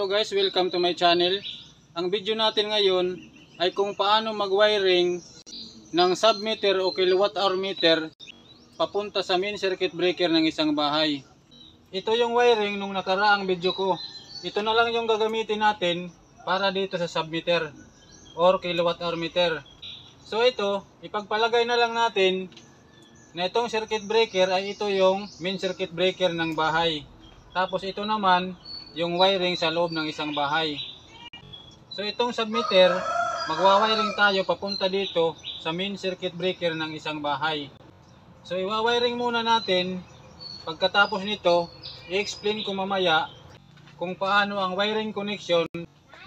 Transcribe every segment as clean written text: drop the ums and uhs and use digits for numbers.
Hello guys, welcome to my channel. Ang video natin ngayon ay kung paano mag-wiring ng submeter o kilowatt hour meter papunta sa main circuit breaker ng isang bahay. Ito yung wiring nung nakaraang video ko. Ito na lang yung gagamitin natin para dito sa submeter or kilowatt hour meter. So ito, ipagpalagay na lang natin na itong circuit breaker ay ito yung main circuit breaker ng bahay. Tapos ito naman yung wiring sa loob ng isang bahay. So itong submeter, magwa-wiring tayo papunta dito sa main circuit breaker ng isang bahay. So iwa-wiring muna natin. Pagkatapos nito, i-explain ko mamaya kung paano ang wiring connection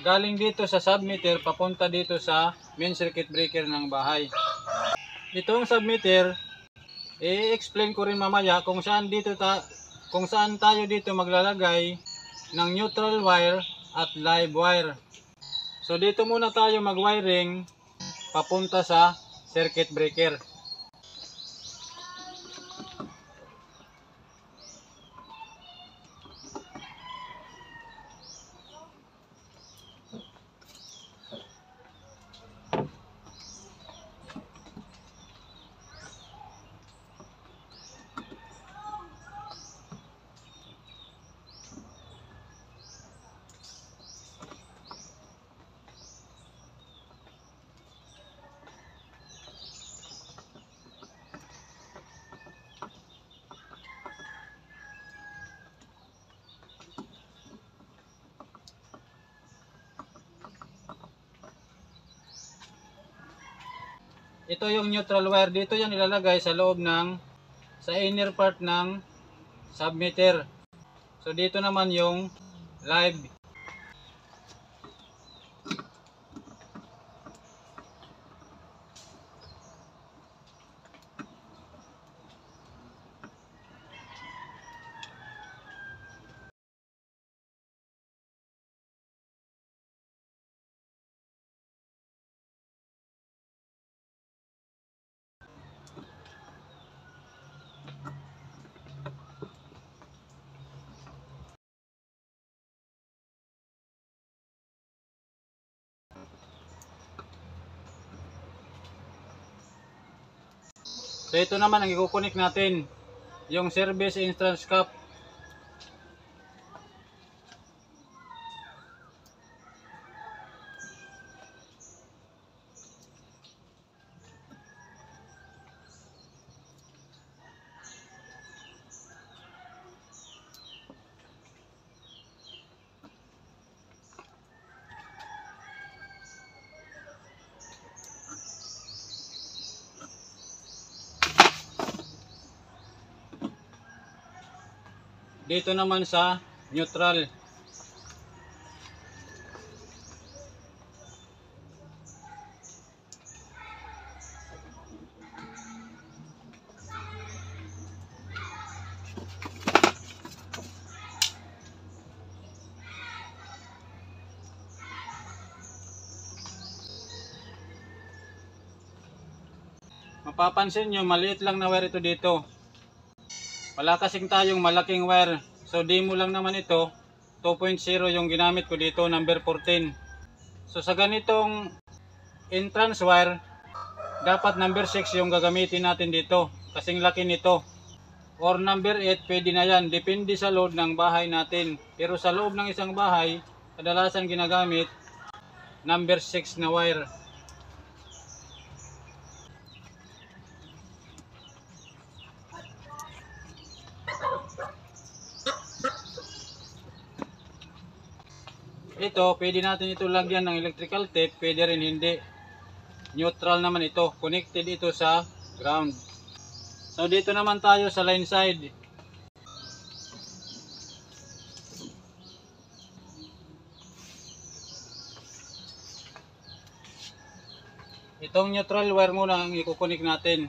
galing dito sa submeter papunta dito sa main circuit breaker ng bahay. Itong submeter, i-explain ko rin mamaya kung saan tayo dito maglalagay ng neutral wire at live wire. So dito muna tayo mag-wiring papunta sa circuit breaker. Ito yung neutral wire, dito yan ilalagay sa loob sa inner part ng submeter. So dito naman yung live. So ito naman ang i-connect natin, yung service entrance cap. Dito naman sa neutral. Mapapansin nyo, maliit lang na wire ito dito. Wala kasing tayong malaking wire. So demo lang naman ito. 2.0 yung ginamit ko dito, number 14. So sa ganitong entrance wire, dapat number 6 yung gagamitin natin dito. Kasing laki nito. Or number 8, pwede na yan. Depende sa load ng bahay natin. Pero sa loob ng isang bahay, kadalasan ginagamit number 6 na wire. Ito, pwede natin ito lagyan ng electrical tape, pwede rin hindi. Neutral naman ito, connected ito sa ground. So dito naman tayo sa line side. Itong neutral wire muna ang i-connect natin.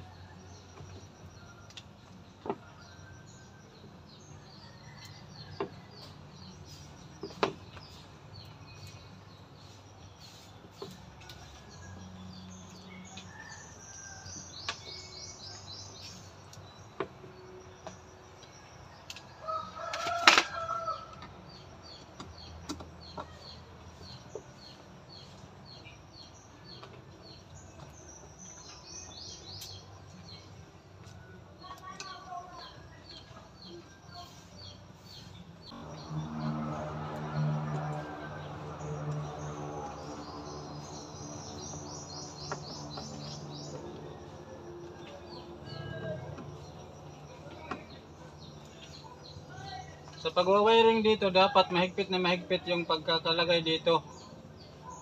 Sa pagwa-wiring dito, dapat mahigpit na mahigpit yung pagkakalagay dito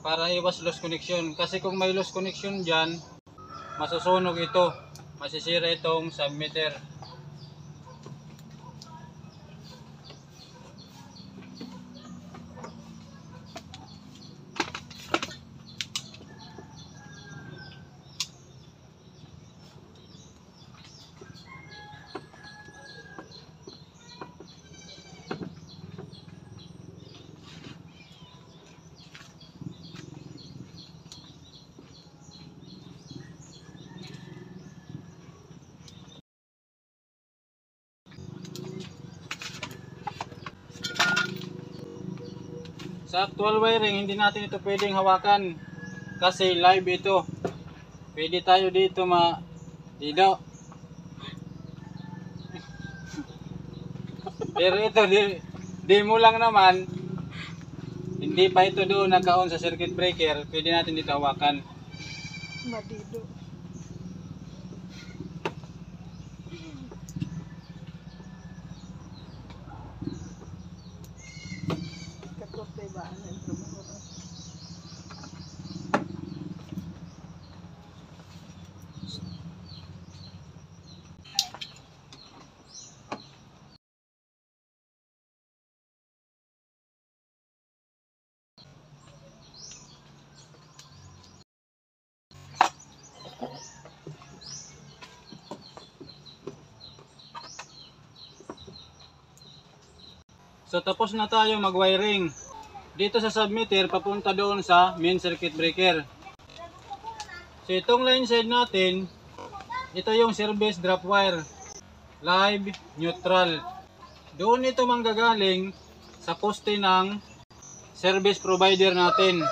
para iwas loss connection. Kasi kung may loss connection dyan, masusunog ito, masisira itong submeter. Sa actual wiring, hindi natin ito pwedeng hawakan kasi live ito. Pwede tayo dito dido. Pero ito, di mo lang naman, hindi pa ito doon naka-on sa circuit breaker, pwede natin dito hawakan. Madido. Kakote ba ang trabaho? So tapos na tayo mag-wiring. Dito sa submeter, papunta doon sa main circuit breaker. So itong line side natin, ito yung service drop wire. Live, neutral. Doon ito manggagaling sa poste ng service provider natin.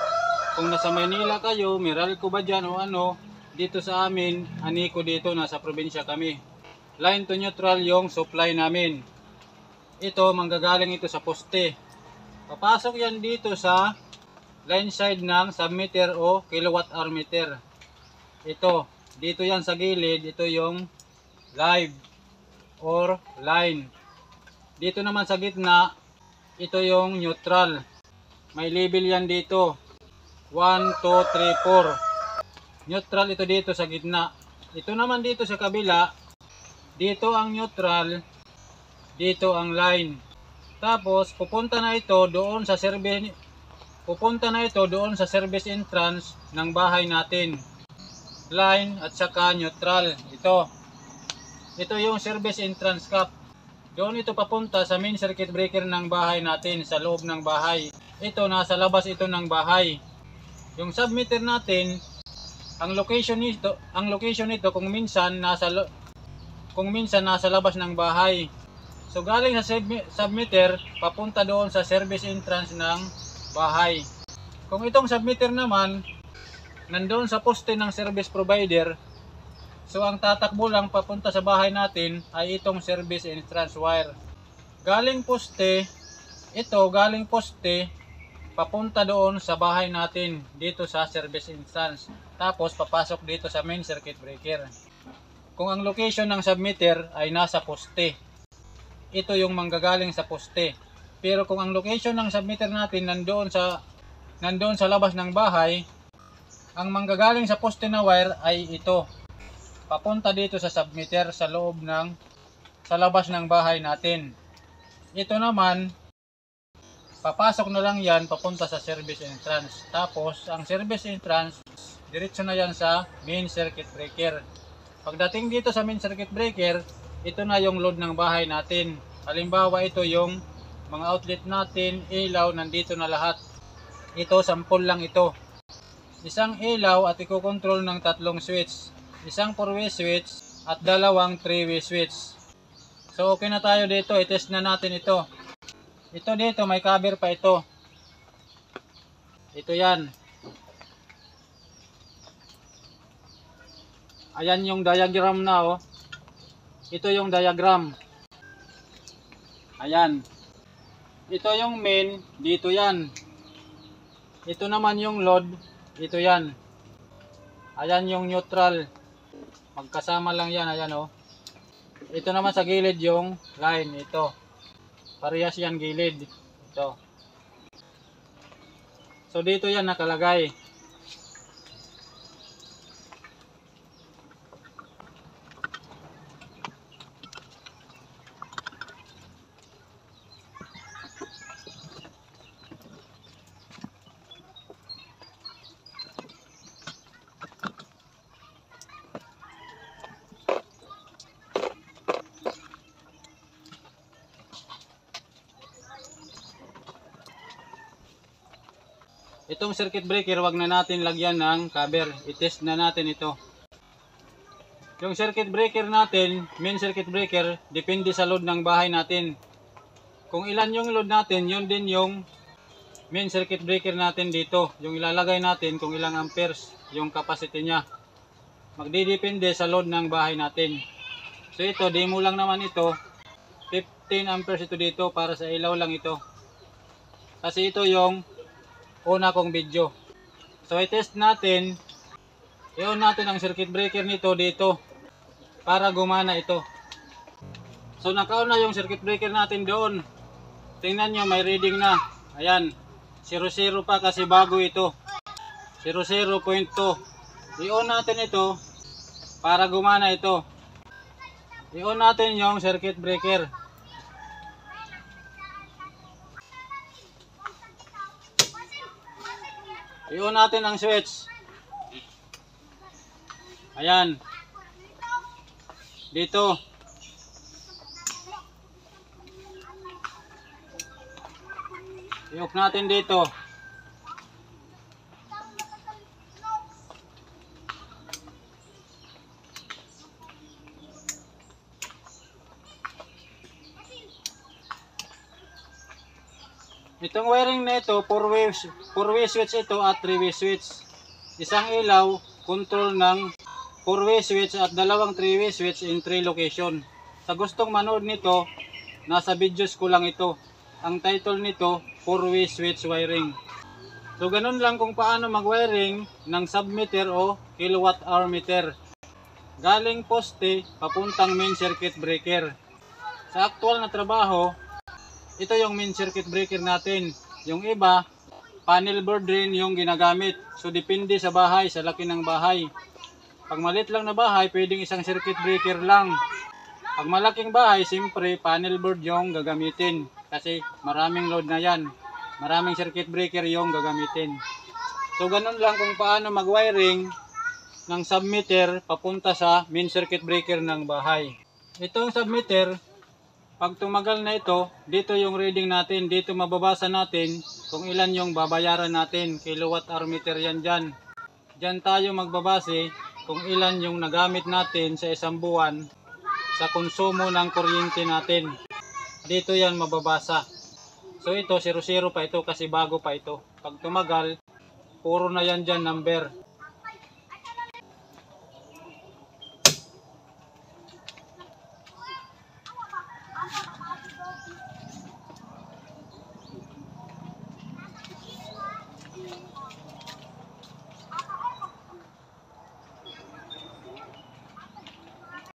Kung nasa Maynila kayo, Meralco ba dyan o ano, dito sa amin, Anico dito, nasa probinsya kami. Line to neutral yung supply namin. Ito, manggagaling ito sa poste. Papasok yan dito sa line side ng submeter o kilowatt hour meter. Ito, dito yan sa gilid, ito yung live or line. Dito naman sa gitna, ito yung neutral. May label yan dito. 1, 2, 3, 4. Neutral ito dito sa gitna. Ito naman dito sa kabila, dito ang neutral, dito ang line. Tapos pupunta na ito doon sa service entrance ng bahay natin. Line at saka neutral. Ito yung service entrance cap. Doon ito papunta sa main circuit breaker ng bahay natin sa loob ng bahay. Ito nasa labas ito ng bahay. Yung submeter natin, ang location nito kung minsan nasa labas ng bahay. So galing sa submeter, papunta doon sa service entrance ng bahay. Kung itong submeter naman, nandoon sa poste ng service provider, so ang tatakbo lang papunta sa bahay natin ay itong service entrance wire. Galing poste, papunta doon sa bahay natin, dito sa service entrance. Tapos papasok dito sa main circuit breaker. Kung ang location ng submeter ay nasa poste, ito yung manggagaling sa poste. Pero kung ang location ng submeter natin nandoon sa labas ng bahay, ang manggagaling sa poste na wire ay ito. Papunta dito sa submeter sa labas ng bahay natin. Ito naman, papasok na lang yan papunta sa service entrance. Tapos ang service entrance, diretso na yan sa main circuit breaker. Pagdating dito sa main circuit breaker, ito na yung load ng bahay natin. Halimbawa, ito yung mga outlet natin, ilaw, nandito na lahat. Ito, sample lang ito. Isang ilaw at ikokontrol ng 3 switch. Isang 4-way switch at 2 3-way switch. So, okay na tayo dito. I-test na natin ito. Ito dito, may cover pa ito. Ito yan. Ayan yung diagram na, oh. Ito yung diagram. Ayan. Ito yung main, dito yan. Ito naman yung load, ito yan. Ayan yung neutral. Magkasama lang yan, ayan, oh. Ito naman sa gilid yung line, ito. Parehas yan gilid. Ito. So dito yan nakalagay. Itong circuit breaker, wag na natin lagyan ng cover. I-test na natin ito. Yung circuit breaker natin, main circuit breaker, depende sa load ng bahay natin. Kung ilan yung load natin, yun din yung main circuit breaker natin dito. Yung ilalagay natin kung ilang amperes yung capacity niya. Magdidepende sa load ng bahay natin. So ito, demo lang naman ito. 15 amperes ito dito, para sa ilaw lang ito. Kasi ito yung una kong video. So i-test natin. I-on natin ang circuit breaker nito dito para gumana ito. So naka-on na yung circuit breaker natin doon. Tingnan nyo, may reading na. Ayan, 00 pa kasi bago ito. 00.2. I-on natin ito para gumana ito. I-on natin yung circuit breaker. I-on natin ang switch. Ayan. Dito. I-off natin dito. Itong wiring na ito, 4-way switch ito at 3-way switch. Isang ilaw, control ng 4-way switch at dalawang 3-way switch in 3 location. Sa gustong manood nito, nasa videos ko lang ito. Ang title nito, 4-way switch wiring. So ganun lang kung paano mag-wiring ng submeter o kilowatt hour meter. Galing poste, papuntang main circuit breaker. Sa actual na trabaho, ito yung main circuit breaker natin. Yung iba, panel board rin yung ginagamit. So depende sa bahay, sa laki ng bahay. Pag maliit lang na bahay, pwedeng isang circuit breaker lang. Pag malaking bahay, siyempre panel board yung gagamitin. Kasi maraming load na yan. Maraming circuit breaker yung gagamitin. So ganun lang kung paano mag-wiring ng submeter papunta sa main circuit breaker ng bahay. Itong submeter, pag tumagal na ito, dito yung reading natin, dito mababasa natin kung ilan yung babayaran natin. Kilowatt hour meter yan dyan. Dyan tayo magbabase kung ilan yung nagamit natin sa isang buwan sa konsumo ng kuryente natin. Dito yan mababasa. So ito, 00 pa ito kasi bago pa ito. Pag tumagal, puro na yan dyan number.